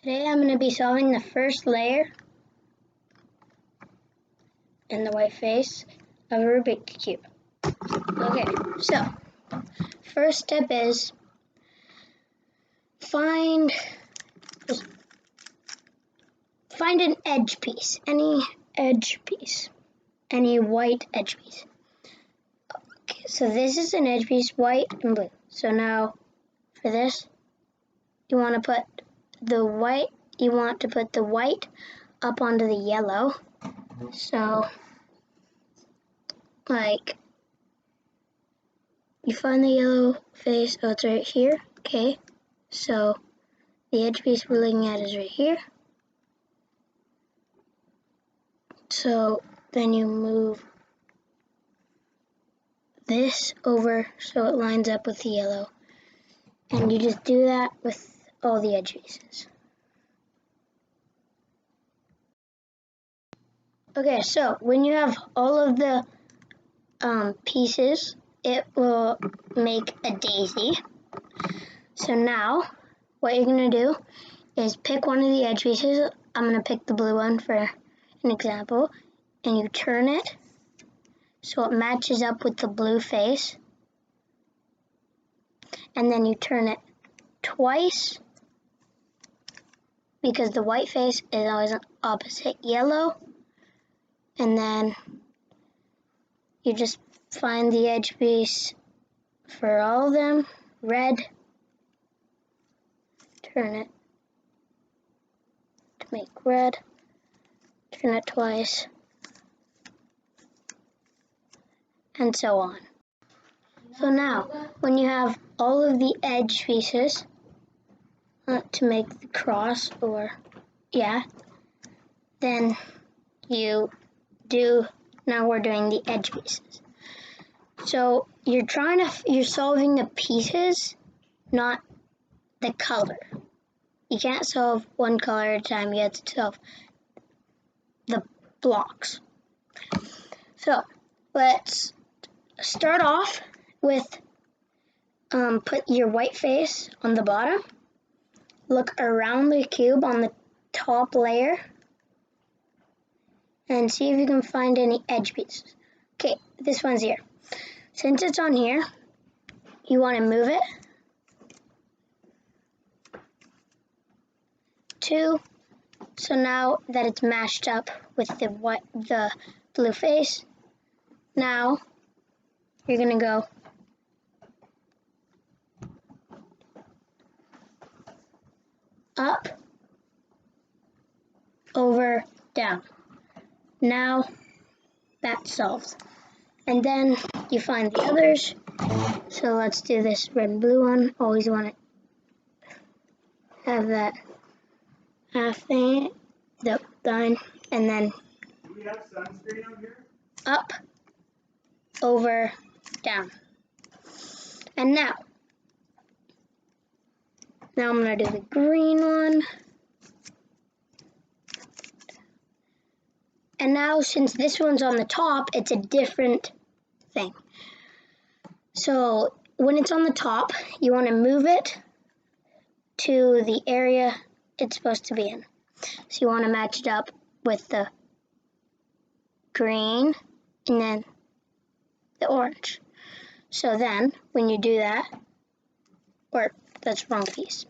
Today I'm going to be solving the first layer in the white face of a Rubik Cube. Okay, so first step is find an edge piece, any white edge piece. Okay, so this is an edge piece, white and blue. So now for this, you want to put the white up onto the yellow. So like you find the yellow face, oh, it's right here. Okay, so the edge piece we're looking at is right here. So then you move this over so it lines up with the yellow. And you just do that with all the edge pieces. Okay, so when you have all of the pieces, it will make a daisy. So now, what you're going to do is pick one of the edge pieces. I'm going to pick the blue one for an example. And you turn it so it matches up with the blue face. And then you turn it twice because the white face is always opposite yellow. And then you just find the edge piece for all of them, red, turn it to make red, turn it twice, and so on. So now, when you have all of the edge pieces to make the cross, then now we're doing the edge pieces. So you're solving the pieces, not the color. You can't solve one color at a time, you have to solve the blocks. So let's start off with put your white face on the bottom. Look around the cube on the top layer and see if you can find any edge pieces. Okay, this one's here. Since it's on here, you want to move it so now that it's matched up with the blue face. Now you're going to go up, over, down. Now that's solved. And then you find the others. So let's do this red and blue one. Always want to have that half thing, done. And then do we have sunscreen out here? Up, over, down. And now I'm going to do the green one. And now, since this one's on the top, it's a different thing. So when it's on the top, you want to move it to the area it's supposed to be in. So you want to match it up with the green and then the orange. So then, when you do that, or that's the wrong piece.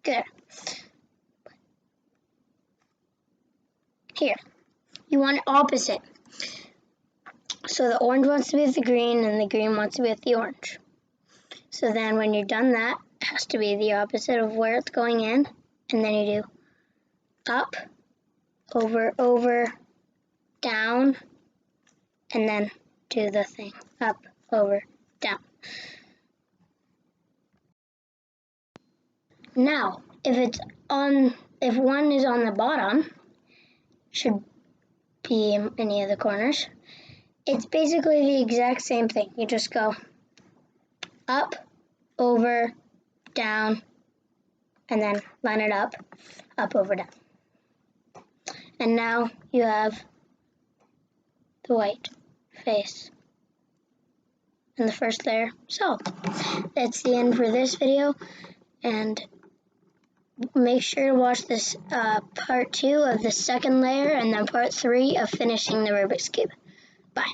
Good. Here, you want it opposite. So the orange wants to be with the green and the green wants to be with the orange. So then when you're done that, it has to be the opposite of where it's going in. And then you do up, over, down, and then do the thing, up, over, down. Now, if one is on the bottom, should be in any of the corners, it's basically the exact same thing. You just go up, over, down, and then line it up, over, down. And now you have the white face and the first layer solved. That's the end for this video, and make sure to watch this part 2 of the second layer and then part 3 of finishing the Rubik's Cube. Bye.